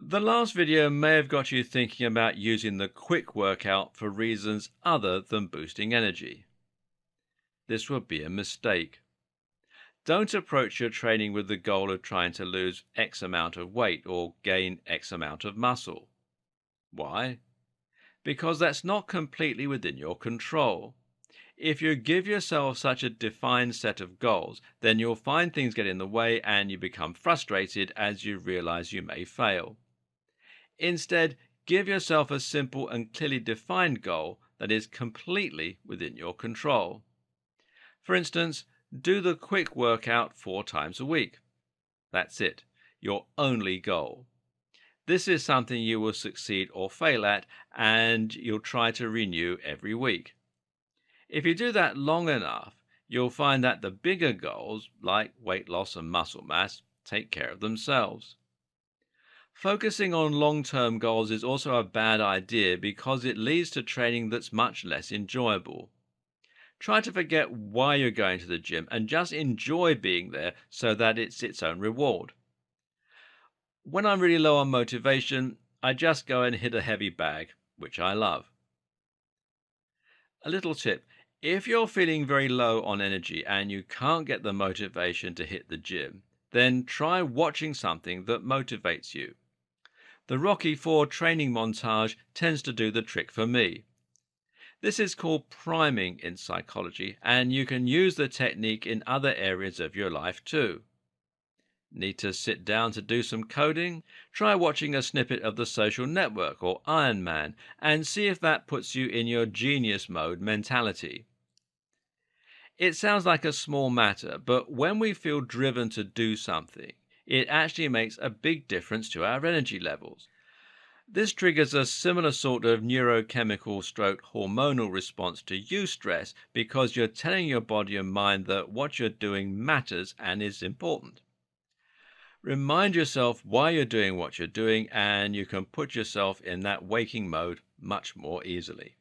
The last video may have got you thinking about using the quick workout for reasons other than boosting energy. This would be a mistake. Don't approach your training with the goal of trying to lose X amount of weight or gain X amount of muscle. Why? Because that's not completely within your control. If you give yourself such a defined set of goals, then you'll find things get in the way and you become frustrated as you realize you may fail. Instead, give yourself a simple and clearly defined goal that is completely within your control. For instance, do the quick workout 4 times a week. That's it, your only goal. This is something you will succeed or fail at, and you'll try to renew every week. If you do that long enough, you'll find that the bigger goals, like weight loss and muscle mass, take care of themselves. Focusing on long-term goals is also a bad idea because it leads to training that's much less enjoyable. Try to forget why you're going to the gym and just enjoy being there so that it's its own reward. When I'm really low on motivation, I just go and hit a heavy bag, which I love. A little tip: if you're feeling very low on energy and you can't get the motivation to hit the gym, then try watching something that motivates you. The Rocky 4 training montage tends to do the trick for me. This is called priming in psychology, and you can use the technique in other areas of your life too. Need to sit down to do some coding? Try watching a snippet of The Social Network or Iron Man and see if that puts you in your genius mode mentality. It sounds like a small matter, but when we feel driven to do something, it actually makes a big difference to our energy levels. This triggers a similar sort of neurochemical stroke hormonal response to eustress because you're telling your body and mind that what you're doing matters and is important. Remind yourself why you're doing what you're doing, and you can put yourself in that waking mode much more easily.